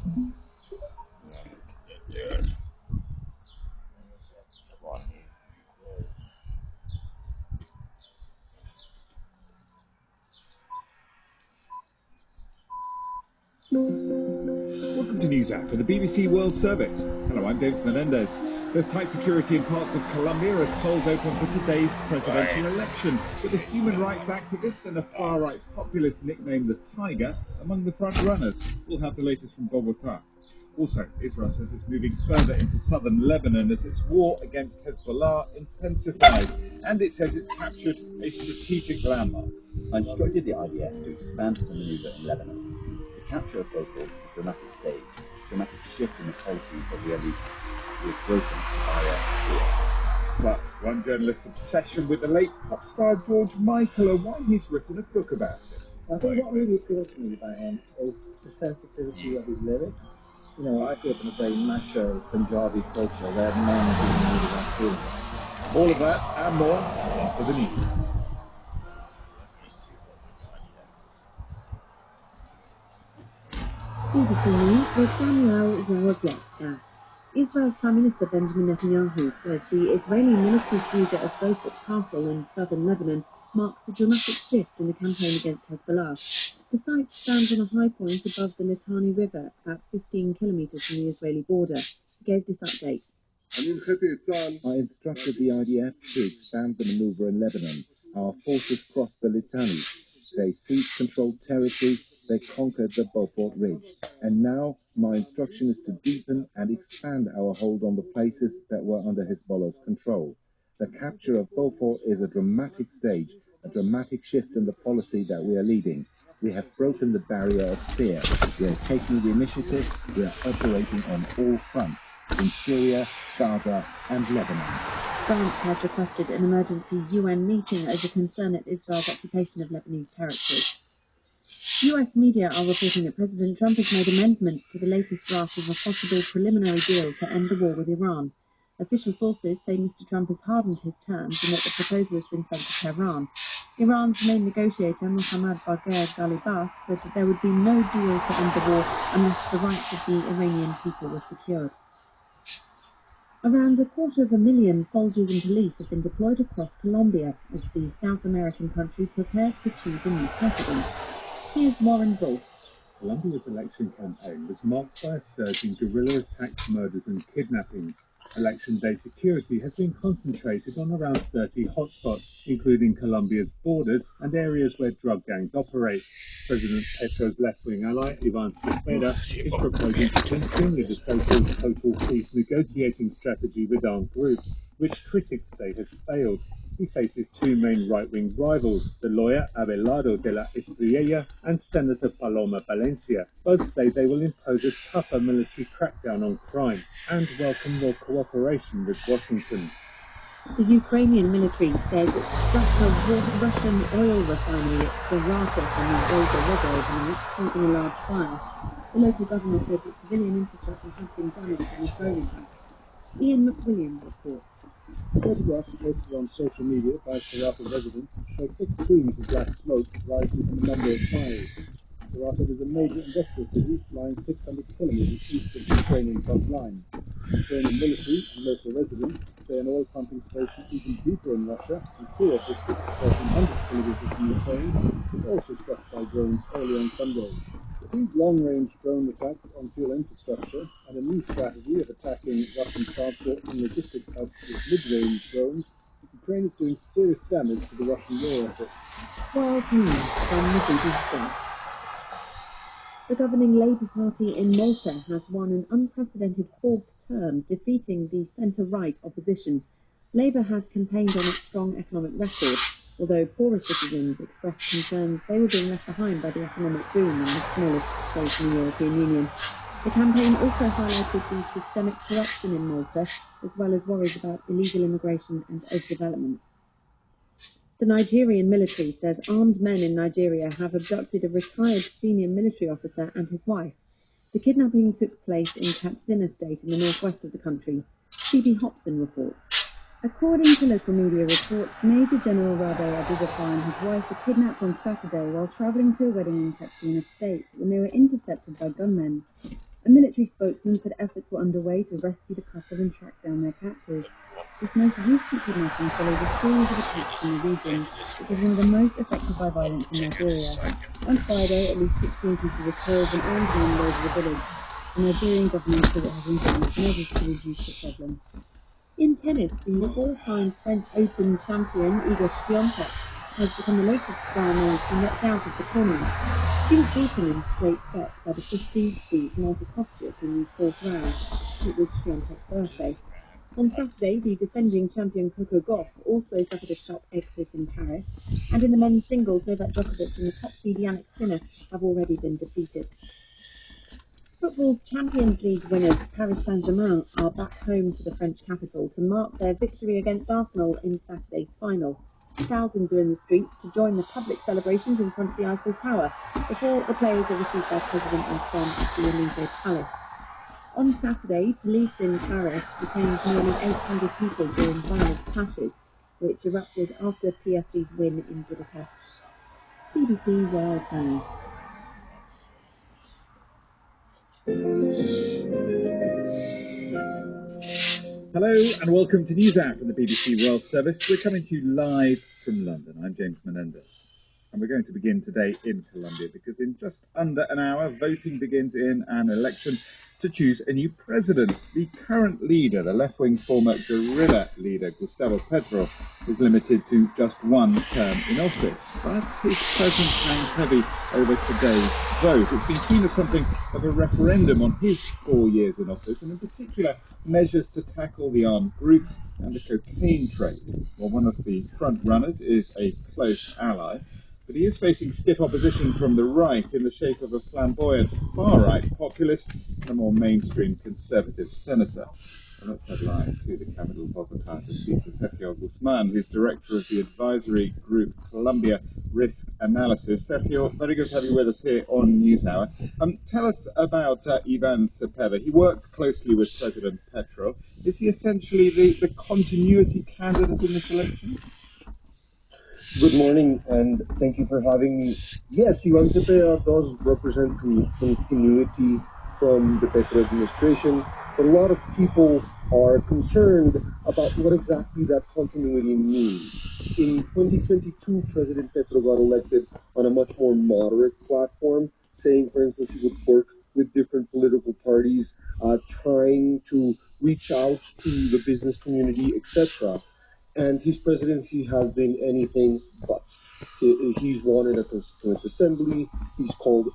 Welcome to News After, the BBC World Service. Hello, I'm David Menendez. There's tight security in parts of Colombia as polls open for today's presidential election, with a human rights activist and a far-right populist nicknamed the Tiger among the front runners. We'll have the latest from Bogota. Also, Israel says it's moving further into southern Lebanon as its war against Hezbollah intensifies, and it says it's captured a strategic landmark. I instructed the IDF to expand the maneuver in Lebanon. The capture of Boko is a dramatic stage, a dramatic shift in the policy of the elite who has broken the barrier of fear. But one journalist's obsession with the late pop star George Michael, and why he's written a book about it. I think what really appeals to me about him is the sensitivity of his lyrics. You know, I grew up in a very macho Punjabi culture where men didn't really want feeling. All of that and more after the news. BBC News with Danielle Zaroglewska. Israel's Prime Minister Benjamin Netanyahu says the Israeli military seizure of Beaufort Castle in southern Lebanon marks a dramatic shift in the campaign against Hezbollah. The site stands on a high point above the Litani River, about 15 kilometres from the Israeli border. He gave this update. I instructed the IDF to expand the maneuver in Lebanon. Our forces crossed the Litani. They seized controlled territory. They conquered the Beaufort Ridge. And now my instruction is to deepen and expand our hold on the places that were under Hezbollah's control. The capture of Beaufort is a dramatic stage, a dramatic shift in the policy that we are leading. We have broken the barrier of fear. We are taking the initiative. We are operating on all fronts, in Syria, Gaza and Lebanon. France has requested an emergency UN meeting over concern at Israel's occupation of Lebanese territory. US media are reporting that President Trump has made amendments to the latest draft of a possible preliminary deal to end the war with Iran. Official sources say Mr. Trump has hardened his terms and that the proposal has been sent to Tehran. Iran's main negotiator, Mohammad Bagher Ghalibaf, said that there would be no deal to end the war unless the rights of the Iranian people were secured. Around 250,000 soldiers and police have been deployed across Colombia as the South American country prepares to choose a new president. Here's Warren Wolf. Colombia's election campaign was marked by a surge in guerrilla attacks, murders and kidnappings. Election day security has been concentrated on around 30 hotspots, including Colombia's borders and areas where drug gangs operate. President Petro's left-wing ally, Ivan Cepeda, is proposing to continue the so-called total peace negotiating strategy with armed groups, which critics say has failed. He faces two main right-wing rivals, the lawyer Abelardo de la Espriella and Senator Paloma Valencia. Both say they will impose a tougher military crackdown on crime and welcome more cooperation with Washington. The Ukrainian military says it struck a Russian oil refinery at Saratov on the Volga River overnight, causing a large fire. The local government says that civilian infrastructure has been damaged in the fire impact. Ian McWilliams reports. Photographs posted on social media by Saratov residents show thick plumes of black smoke rising from a number of fires. Saratov is a major industrial city lying 600 kilometers east of the Ukrainian front line. Ukrainian military and local residents say an oil pumping station even deeper in Russia and 2 of the 6,100 kilometers from Ukraine was also struck by drones early on Sunday. These long-range drone attacks on fuel infrastructure and a new strategy of attacking Russian transport and logistics hubs with mid-range drones, Ukraine is doing serious damage to the Russian war effort. World News from the BBC. The governing Labour Party in Malta has won an unprecedented 4th term, defeating the centre-right opposition. Labour has campaigned on its strong economic record, although poorer citizens expressed concerns they were being left behind by the economic boom in the smallest state in the European Union. The campaign also highlighted the systemic corruption in Malta, as well as worries about illegal immigration and overdevelopment. The Nigerian military says armed men in Nigeria have abducted a retired senior military officer and his wife. The kidnapping took place in Katsina State in the northwest of the country. Phoebe Hobson reports. According to local media reports, Major General Rado Abubakar and his wife were kidnapped on Saturday while travelling to a wedding in Katsina State when they were intercepted by gunmen. A military spokesman said efforts were underway to rescue the couple and track down their captors. This most recent kidnapping follows a series of attacks in the region, which is one of the most affected by violence in Nigeria. On Friday, at least 16 people were killed and armed men over the village. The Nigerian government said it has introduced measures to reduce the problem. In tennis, the four-time French Open champion Iga Swiatek has become the latest star known to be knocked out of the tournament. She was beaten in straight sets by the prestige seed Marta Kostyuk in the fourth round. It was Swiatek's birthday. On Saturday, the defending champion Coco Gauff also suffered a sharp exit in Paris, and in the men's singles, Novak Djokovic and the top seed Jannik Sinner have already been defeated. Football's Champions League winners, Paris Saint-Germain, are back home to the French capital to mark their victory against Arsenal in Saturday's final. Thousands are in the streets to join the public celebrations in front of the Eiffel Tower before the players are received by President Macron at the Élysée Palace. On Saturday, police in Paris detained nearly 800 people during violent clashes, which erupted after PSG's win in Budapest. BBC World News. Hello and welcome to NewsHour from the BBC World Service. We're coming to you live from London. I'm James Menendez. And we're going to begin today in Colombia because in just under an hour, voting begins in an election to choose a new president. The current leader, the left-wing former guerrilla leader, Gustavo Petro, is limited to just one term in office. But his presence hangs heavy over today's vote. It's been seen as something of a referendum on his 4 years in office, and in particular, measures to tackle the armed groups and the cocaine trade. Well, one of the front-runners is a close ally, but he is facing stiff opposition from the right in the shape of a flamboyant far-right populist and a more mainstream conservative senator. And let's headline to the capital of Bogotá to speak to Sergio Guzman, who's director of the advisory group Colombia Risk Analysis. Sergio, very good to have you with us here on NewsHour. Tell us about Iván Cepeda. He worked closely with President Petro. Is he essentially the continuity candidate in this election? Good morning, and thank you for having me. Yes, Iván Cepeda does represent continuity from the Petro administration, but a lot of people are concerned about what exactly that continuity means. In 2022, President Petro got elected on a much more moderate platform, saying, for instance, he would work with different political parties, trying to reach out to the business community, etc. And his presidency has been anything but. He's wanted a constituent assembly. He's called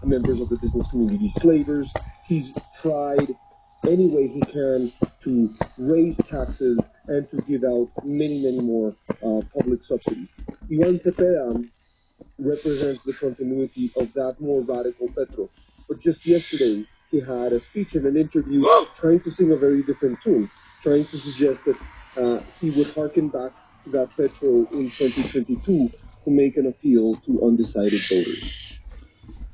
members of the business community slavers. He's tried any way he can to raise taxes and to give out many, many more public subsidies. Iván Cepeda represents the continuity of that more radical Petro. But just yesterday, he had a speech and an interview trying to sing a very different tune, trying to suggest that he would harken back to that Petro in 2022 to make an appeal to undecided voters.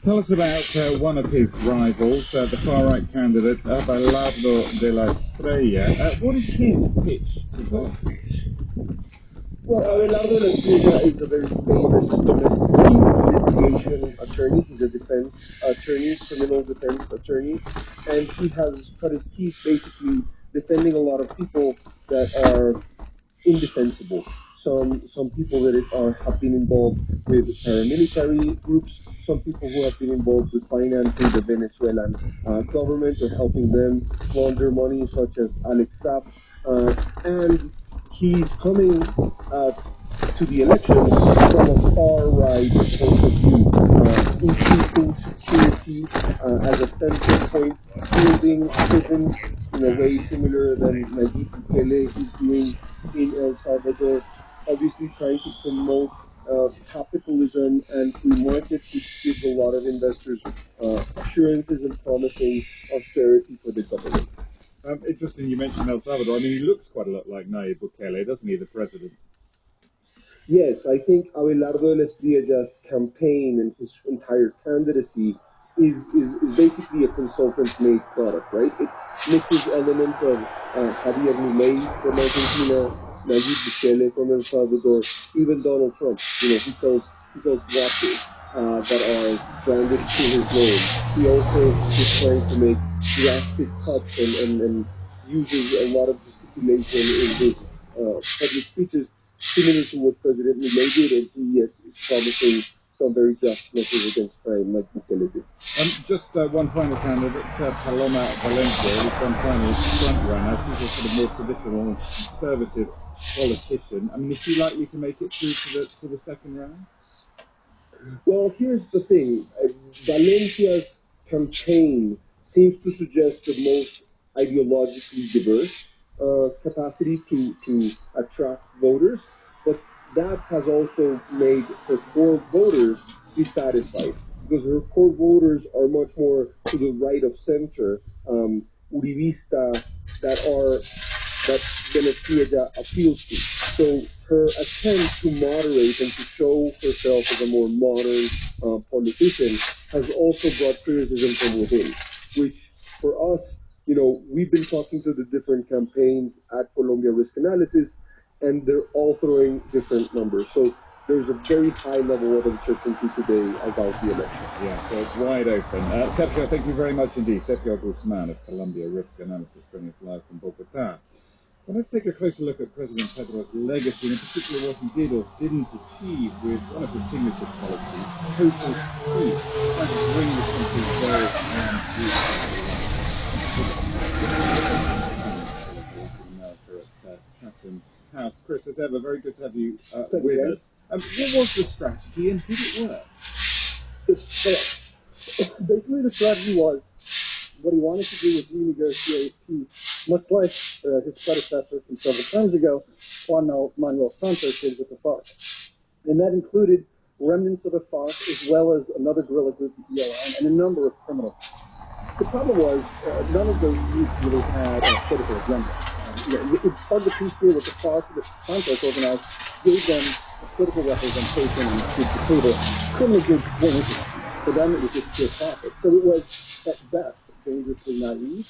Tell us about one of his rivals, the far-right candidate, Abelardo de la Espriella. What is his pitch to voters? Well, Abelardo de la Espriella is a very famous domestic litigation attorney. He's a defense attorney, criminal defense attorney, and he has cut his teeth basically defending a lot of people that are indefensible. Some people that have been involved with paramilitary groups, some people who have been involved with financing the Venezuelan government or helping them launder money, such as Alex Saab. And he's coming to the elections from a far-right point of view, increasing security as a central point, building prisons in a way similar than Nayib Bukele is doing in El Salvador, obviously trying to promote capitalism and free markets, which gives a lot of investors assurances and promising austerity for the government. Interesting you mentioned El Salvador. I mean, he looks quite a lot like Nayib Bukele, doesn't he, the president? Yes, I think Abelardo de la Espriella's campaign and his entire candidacy is basically a consultant-made product, right? It mixes elements of Javier Milei from Argentina, Nayib Bukele from El Salvador, even Donald Trump. He sells watches. that are branded to his name. He also is trying to make drastic cuts and uses a lot of gesticulation in his public speeches, similar to what President Milei did, and he is promising some very drastic measures against crime like Bukele did. Just one final candidate, Paloma Valencia, at least one final front runner. She's a sort of more traditional conservative politician. I mean, is she likely to make it through to the second round? Well, here's the thing. Valencia's campaign seems to suggest the most ideologically diverse capacity to attract voters, but that has also made her core voters dissatisfied because her core voters are much more to the right of center, Uribista, that Venezuela appeals to. So her attempt to moderate and to show herself as a more modern politician has also brought criticism from within, which for us, we've been talking to the different campaigns at Colombia Risk Analysis, and they're all throwing different numbers. So there's a very high level of uncertainty today about the election. Yeah, so it's wide open. Sergio, thank you very much indeed. Sergio Guzman of Colombia Risk Analysis, joining us live from Bogota. Well, let's take a closer look at President Pedro's legacy, and in particular what he did or didn't achieve with one of his signature policies, total peace, trying to bring the country very Chatham House. Chris, as ever, very good to have you with us. What was the strategy and did it work? Basically, the strategy was what he wanted to do was renegotiate peace, much like his predecessor from several terms ago, Juan Manuel Santos, did with the FARC. And that included remnants of the FARC as well as another guerrilla group, the ELN, and a number of criminals. The problem was none of those groups really had a political agenda. It's part of the peace deal with the FARC that Santos organized gave them a political representation and seat at the table. Criminal groups weren't interested. For them, it was just pure profit. So it was, at best, dangerously naive.